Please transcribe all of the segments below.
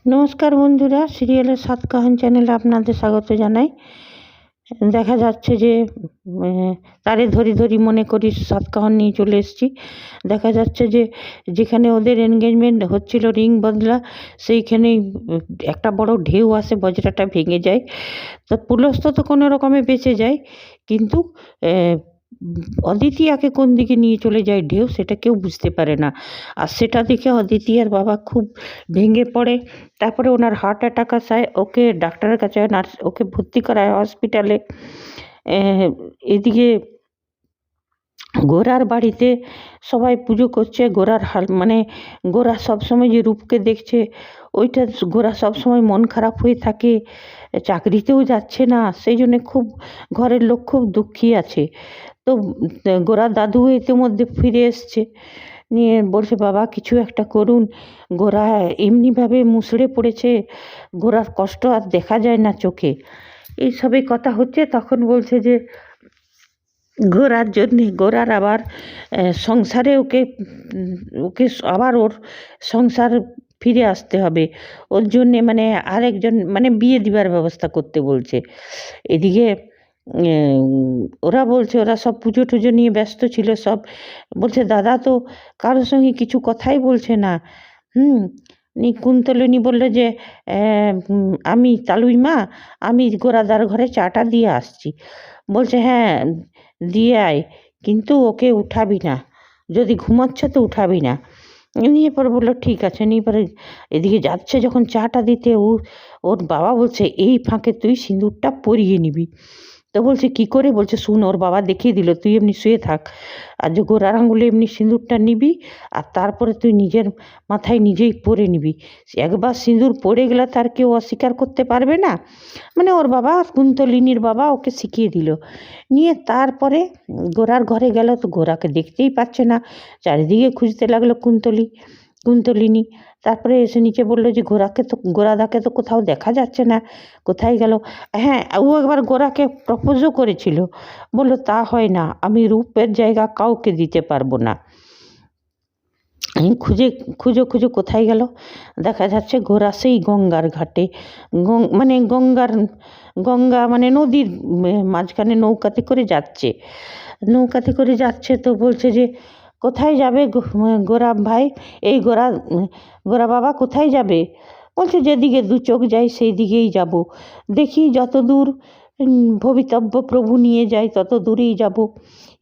নমস্কার বন্ধুরা, সিরিয়ালের সাতকাহন চ্যানেলে আপনাদের স্বাগত জানাই। দেখা যাচ্ছে যে তারে ধরি ধরি মনে করি সাতকাহন নিয়ে চলে এসেছি। দেখা যাচ্ছে যে যেখানে ওদের এনগেজমেন্ট হচ্ছিল রিং বদলা, সেইখানেই একটা বড় ঢেউ আসে, বজরাটা ভেঙে যায়। তো পুলস্ত তো কোনো রকমে বেঁচে যায়, কিন্তু অদিতিয়াকে কোন দিকে নিয়ে চলে যায় ঢেউ, সেটা কেউ বুঝতে পারে না। আর সেটা দেখে অদিতিয়ার বাবা খুব ভেঙে পড়ে। তারপরে ওনার হার্ট অ্যাটাক আসায়, ওকে ডাক্তারের কাছে নার্স ওকে ভর্তি করায় হসপিটালে। এদিকে গোরার বাড়িতে সবাই পুজো করছে। গোরার গোরা সবসময় যে রূপকে দেখছে, ওইটা গোরা সবসময় মন খারাপ হয়ে থাকে, চাকরিতেও যাচ্ছে না, সেই জন্যে খুব ঘরের লোক খুব দুঃখী আছে। তো গোরার দাদু ইতিমধ্যে ফিরে এসছে, নিয়ে বলছে বাবা কিছু একটা করুন। গোরা এমনিভাবে মুষড়ে পড়েছে, গোরার কষ্ট আর দেখা যায় না চোখে। এইসবই কথা হচ্ছে। তখন বলছে যে গোরার জন্যে, গোরার আবার সংসারে ওকে ওকে আবার ওর সংসার ফিরে আসতে হবে, ওর জন্যে আরেকজন বিয়ে দিবার ব্যবস্থা করতে বলছে। এদিকে ওরা বলছে, ওরা সব পুজো টুজো নিয়ে ব্যস্ত ছিল সব। বলছে দাদা তো কারোর সঙ্গে কিছু কথাই বলছে না। কুন্তলিনী বললো যে আমি তালুই মা, আমি গোরাদার ঘরে চাটা দিয়ে আসছি। বলছে হ্যাঁ দিয়ে আয়, কিন্তু ওকে উঠাবি না, যদি ঘুমাচ্ছে তো উঠাবি না। নিয়ে পরে বললো ঠিক আছে। নিয়ে পরে এদিকে যাচ্ছে যখন চাটা দিতে, ওর বাবা বলছে এই ফাঁকে তুই সিঁদুরটা পরিয়ে নিবি। তো বলছে কি করে? বলছে শুন, ওর বাবা দেখিয়ে দিল, তুই এমনি শুয়ে থাক, আর যে গোড়ার আঙুলে এমনি সিঁদুরটা নিবি, আর তারপরে তুই নিজের মাথায় নিজেই পরে নিবি। একবার সিঁদুর পড়ে গেলে তার কেউ অস্বীকার করতে পারবে না। ওর বাবা, কুন্তলিনীর বাবা ওকে শিখিয়ে দিল। নিয়ে তারপরে গোরার ঘরে গেল, তো গোরাকে দেখতেই পাচ্ছে না, চারিদিকে খুঁজতে লাগলো কুন্তলিনী। তারপরে এসে নিচে বললো যে গোরাদাকে তো কোথাও দেখা যাচ্ছে না, কোথায় গেল? হ্যাঁ, ও একবার গোরাকে প্রপোজও করেছিল, বললো তা হয় না, আমি রূপের জায়গা কাউকে দিতে পারবো না। খুঁজো কোথায় গেল? দেখা যাচ্ছে গোরা সেই গঙ্গার ঘাটে, গঙ্গা নদীর মাঝখানে নৌকাতে করে যাচ্ছে। তো বলছে যে কোথায় যাবে গোরা ভাই, এই গোরা বাবা কোথায় যাবে? বলছে যেদিকে দু চোখ যায় সেই দিকেই যাব, দেখি যত দূর ভবিতব্য প্রভু নিয়ে যায় তত দূরেই যাব,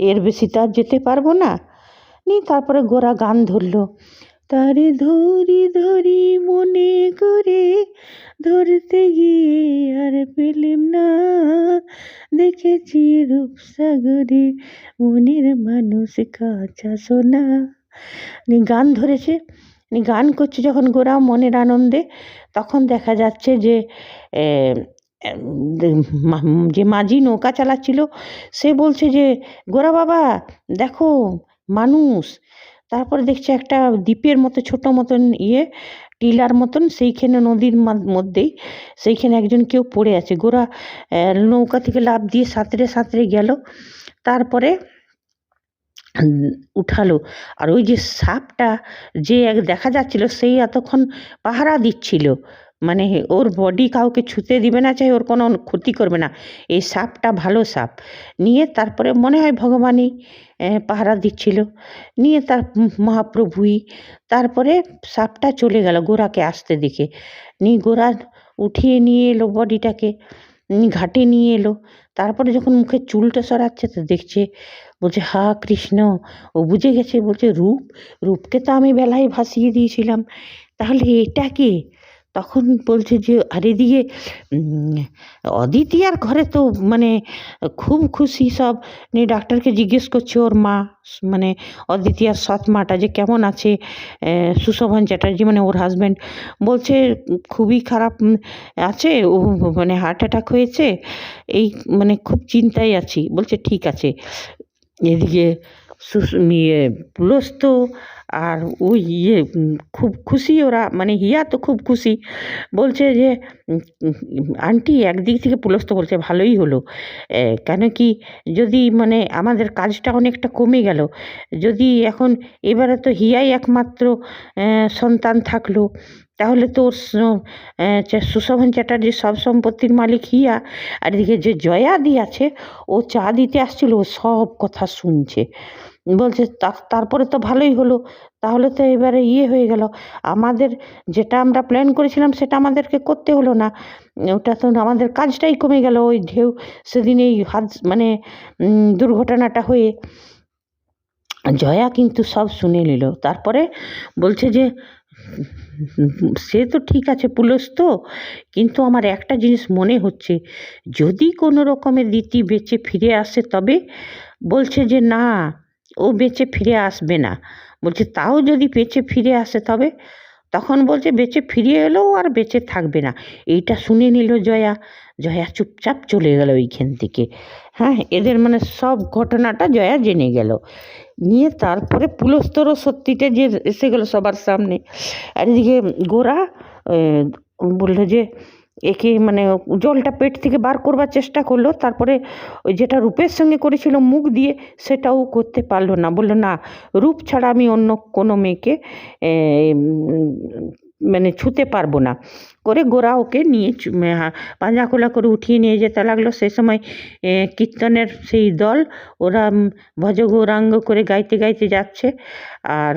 এর বেশি তো আর যেতে পারবো না। তারপরে গোরা গান ধরল, তারে ধরি ধরি মনে করে, ধরতে গিয়ে আর পেলাম না, দেখেছি রূপসাগরে মনের মানুষ কাঁচা সোনা। গান ধরেছে, গান করছে যখন গোরা মনের আনন্দে, তখন দেখা যাচ্ছে যে যে মাঝি নৌকা চালাচ্ছিল সে বলছে যে গোরা বাবা দেখো মানুষ। তারপরে দেখছে একটা দ্বীপের মতো ছোট মতন টিলার মতন, সেইখানে নদীর মধ্যেই সেইখানে একজন কেউ পড়ে আছে। গোরা নৌকা থেকে লাফ দিয়ে সাঁতরে সাঁতরে গেল, তারপরে উঠালো। আর ওই যে সাপটা যে দেখা যাচ্ছিল, সেই এতক্ষণ পাহারা দিচ্ছিল, ওর বডি কাউকে ছুঁতে দিবে না, চাই ওর কোনো ক্ষতি করবে না, এই সাপটা ভালো সাপ। নিয়ে তারপরে মনে হয় ভগবানই পাহারা দিচ্ছিল, নিয়ে তার মহাপ্রভুই। তারপরে সাপটা চলে গেল গোরাকে আসতে দেখে। গোরা উঠিয়ে নিয়ে এলো বডিটাকে, ঘাটে নিয়ে এলো। তারপরে যখন মুখে চুলটা সরাচ্ছে তো দেখছে, বলছে হা কৃষ্ণ, ও বুঝে গেছে। বলছে রূপকে তো আমি বেলায় ভাসিয়ে দিয়েছিলাম, তাহলে এটা কে? তখন বলছে যে আরে দিয়ে অদিতিয়ার ঘরে তো খুব খুশি সব। ডাক্তারকে জিজ্ঞেস করছে ওর মা, অদিতিয়ার সৎ মাটা যে কেমন আছে, সুশোভন চ্যাটার্জি ওর হাজব্যান্ড। বলছে খুবই খারাপ আছে, ও হার্ট অ্যাটাক হয়েছে, এই খুব চিন্তায় আছি। বলছে ঠিক আছে। এদিকে পুলস্ত আর ওই খুব খুশি ওরা, হিয়া তো খুব খুশি। বলছে যে আন্টি, একদিক থেকে পুলস্ত বলছে ভালোই হলো, কেন কি যদি আমাদের কাজটা অনেকটা কমে গেল, যদি এখন এবারে তো হিয়াই একমাত্র সন্তান থাকলো, তাহলে তো সুশোভন চ্যাটার্জির সব সম্পত্তির মালিক হিয়া, আর এদিকে যে জয়াদি আছে ও চা দিতে আসছিল, ও সব কথা শুনছে। বলছে তারপরে তো ভালোই হলো, তাহলে তো এবারে হয়ে গেল, আমাদের যেটা আমরা প্ল্যান করেছিলাম সেটা আমাদেরকে করতে হলো না, ওটা তো আমাদের কাজটাই কমে গেল ওই ঢেউ সেদিন এই মানে দুর্ঘটনাটা হয়ে। জয়া কিন্তু সব শুনে নিল। তারপরে বলছে যে সে তো ঠিক আছে পুলিশ তো, কিন্তু আমার একটা জিনিস মনে হচ্ছে, যদি কোনো রকমের দিতি বেঁচে ফিরে আসে তবে। বলছে যে না, ও বেঁচে ফিরে আসবে না। বলছে তাও যদি বেঁচে ফিরে আসে তবে। তখন বলছে বেঁচে ফিরে এলেও আর বেঁচে থাকবে না। এইটা শুনে নিল জয়া। জয়া চুপচাপ চলে গেল ওইখান থেকে। হ্যাঁ, এদের মানে সব ঘটনাটা জয়া জেনে গেল। নিয়ে তারপরে পুলস্তরও সত্যিটা যে এসে গেল সবার সামনে। আর এদিকে গোরা বললো যে একে মানে জলটা পেট থেকে বার করবার চেষ্টা করলো, তারপরে ওই যেটা রূপের সঙ্গে করেছিল মুখ দিয়ে সেটাও করতে পারলো না। বললো না, রূপ ছাড়া আমি অন্য কোনো মেয়েকে মানে ছুতে পারবো না করে গোরা ওকে নিয়ে পাঁজা খোলা করে উঠিয়ে নিয়ে যেতে লাগলো। সেই সময় কীর্তনের সেই দল ওরা ভজ গৌরাঙ্গ করে গাইতে গাইতে যাচ্ছে, আর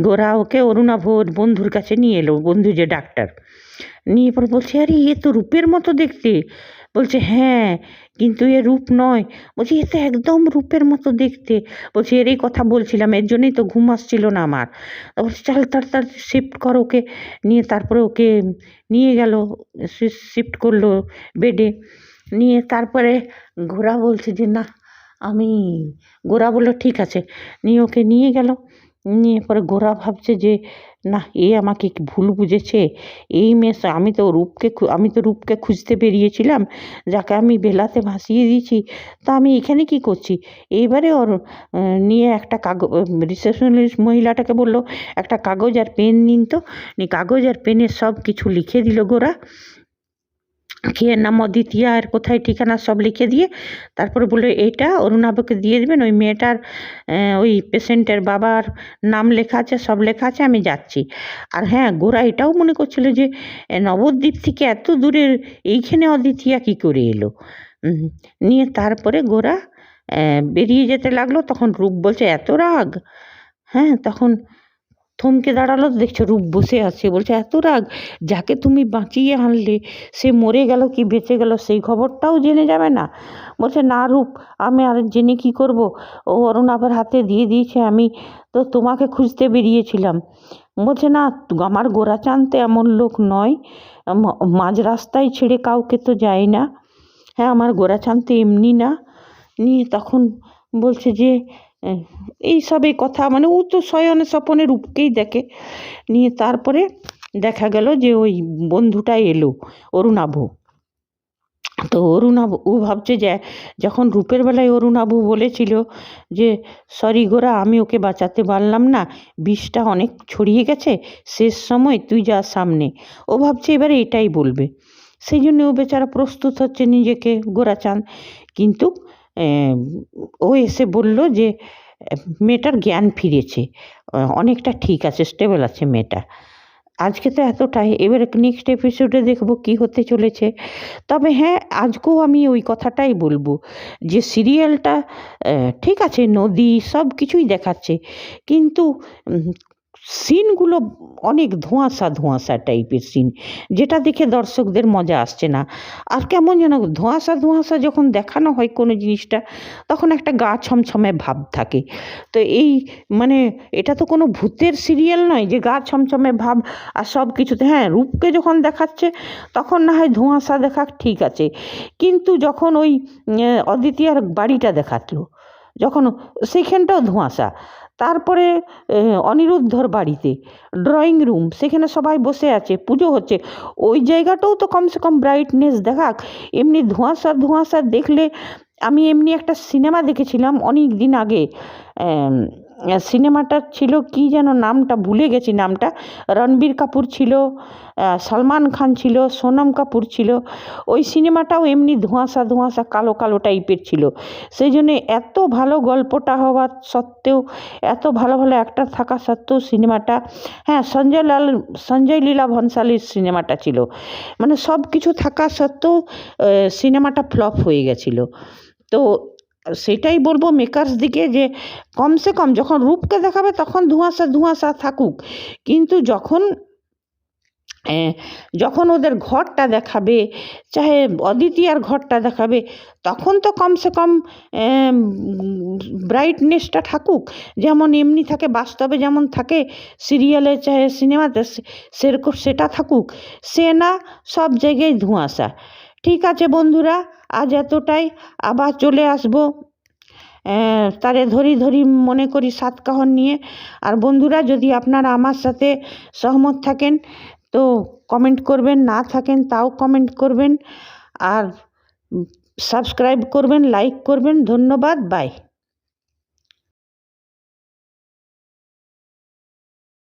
গোরা ওকে অরুণাভর বন্ধুর কাছে নিয়ে এলো, বন্ধু যে ডাক্তার। নিয়ে পরে বলছে আরে এ তো রূপের মতো দেখতে। বলছে হ্যাঁ, কিন্তু এ রূপ নয়। বলছি এ তো একদম রূপের মতো দেখতে। বলছি এর এই কথা বলছিলাম, এর জন্যই তো ঘুম আসছিল না আমার। বলছে চাল তাড়াতাড়ি শিফট কর ওকে। নিয়ে তারপরে ওকে নিয়ে গেল, শিফট করলো বেডে। নিয়ে তারপরে গোরা বলছে যে না আমি, গোরা বললো ঠিক আছে। নিয়ে ওকে নিয়ে গেল। নিয়ে পরে গোরা ভাবছে যে না, এ আমাকে ভুল বুঝেছে। এই মেয়ে, আমি তো রূপকে খুঁজতে বেরিয়েছিলাম, যাকে আমি বেলাতে ভাসিয়ে দিয়েছি। তা আমি এখানে কি করছি? এইবারে ওর নিয়ে একটা কাগজ, রিসেপশনিস্ট মহিলাটাকে বললো একটা কাগজ আর পেন নিন তো। কাগজ আর পেনে সব কিছু লিখে দিল গোরা। খেয়ে নাম অদ্বিতীয়া আর কোথায় ঠিকানা সব লিখে দিয়ে তারপরে বললো এইটা অরুণাবকে দিয়ে দেবেন। ওই মেয়েটার ওই পেশেন্টের বাবার নাম লেখা আছে, সব লেখা আছে, আমি যাচ্ছি। আর হ্যাঁ, গোরা এটাও মনে করছিল যে নবদ্বীপ থেকে এত দূরের এইখানে অদ্বিতীয়া কী করে এলো। নিয়ে তারপরে গোরা বেরিয়ে যেতে লাগলো। তখন রূপ বলছে এত রাগ। হ্যাঁ, তখন থমকে দাঁড়ালো, দেখছো রূপ বসে আছে। বলছে এত রাগ, যাকে তুমি বাঁচিয়ে আনলে সে মরে গেল কি বেঁচে গেল সেই খবরটাও জেনে যাবে না? বলছে না রূপ, আমি আর জেনে কি করব, ও অরুণাভের হাতে দিয়ে দিয়েছে, আমি তো তোমাকে খুঁজতে বেরিয়েছিলাম। বলছে না, আমার গোরাচাঁদ তো এমন লোক নয়, মাঝ রাস্তায় ছেড়ে কাউকে তো যায় না। হ্যাঁ, আমার গোরাচাঁদ তো এমনি না। নিয়ে তখন বলছে যে এইসব এই কথা, মানে ও তো শয়নে স্বপনে রূপকেই দেখে। নিয়ে তারপরে দেখা গেল যে ওই বন্ধুটা এলো অরুণাভ। তো অরুণাভ ও ভাবছে যে যখন রূপের বেলায় অরুণাভ বলেছিল যে সরি গোরা, আমি ওকে বাঁচাতে পারলাম না, বিষটা অনেক ছড়িয়ে গেছে, শেষ সময় তুই যা সামনে। ও ভাবছে এবারে এটাই বলবে, সেই জন্য ও বেচারা প্রস্তুত হচ্ছে নিজেকে গোরাচাঁদ। কিন্তু ও এসে বলল যে মেয়েটার জ্ঞান ফিরেছে, অনেকটা ঠিক আছে, স্টেবল আছে মেয়েটা। আজকে তো এতটাই, এবারে নেক্সট এপিসোডে দেখব কি হতে চলেছে। তবে হ্যাঁ, আজকেও আমি ওই কথাটাই বলবো যে সিরিয়ালটা ঠিক আছে, নদী সব কিছুই দেখাচ্ছে, কিন্তু সিনগুলো অনেক ধোঁয়াশা ধোঁয়াশা টাইপের সিন, যেটা দেখে দর্শকদের মজা আসছে না। আর কেমন যেন ধোঁয়াশা ধোঁয়াশা যখন দেখানো হয় কোনো জিনিসটা, তখন একটা গা ছমছমে ভাব থাকে। তো এই মানে এটা তো কোনো ভূতের সিরিয়াল নয় যে গা ছমছমে ভাব আর সব কিছুতে। হ্যাঁ, রূপকে যখন দেখাচ্ছে তখন না হয় ধোঁয়াশা দেখা ঠিক আছে, কিন্তু যখন ওই অদ্বিতীয়ার বাড়িটা দেখাতলো, যখন সেইখানটাও ধোঁয়াশা। তারপরে অনিরুদ্ধর বাড়িতে ড্রয়িং রুম, সেখানে সবাই বসে আছে, পুজো হচ্ছে, ওই জায়গাটাও তো কমসে কম ব্রাইটনেস দেখাক। এমনি ধোঁয়াশা ধোঁয়াশা দেখলে, আমি এমনি একটা সিনেমা দেখেছিলাম অনেক দিন আগে, সিনেমাটা ছিল কি যেন, নামটা ভুলে গেছি নামটা। রণবীর কাপুর ছিল, সলমান খান ছিল, সোনম কাপুর ছিল। ওই সিনেমাটাও এমনি ধোঁয়াশা ধোঁয়াশা কালো কালো টাইপের ছিল। সেই জন্যে এত ভালো গল্পটা হওয়া সত্ত্বেও, এত ভালো ভালো অ্যাক্টর থাকা সত্ত্বেও সিনেমাটা, হ্যাঁ সঞ্জয় লীলা ভনসালীর সিনেমাটা ছিল, মানে সব কিছু থাকা সত্ত্বেও সিনেমাটা ফ্লপ হয়ে গেছিলো। তো সেটাই বলবো মেকার্স দিকে যে কমসে কম যখন রূপকে দেখাবে তখন ধোঁয়াশা ধোঁয়াশা থাকুক, কিন্তু যখন ওদের ঘরটা দেখাবে, চাহে অদিতিয়ার ঘরটা দেখাবে, তখন তো কমসে কম ব্রাইটনেসটা থাকুক, যেমন এমনি থাকে বাস্তবে, যেমন থাকে সিরিয়ালে চাহে সিনেমাতে, সেরকম সেটা থাকুক। সে না, সব জায়গায় ধোঁয়াশা। ঠিক আছে বন্ধুরা, আজ এতটাই, আবার চলে আসবো তারে ধরি ধরি মনে করি সাতকাহন নিয়ে। আর বন্ধুরা, যদি আপনারা আমার সাথে সহমত থাকেন তো কমেন্ট করবেন, না থাকেন তাও কমেন্ট করবেন, আর সাবস্ক্রাইব করবেন, লাইক করবেন। ধন্যবাদ, বাই।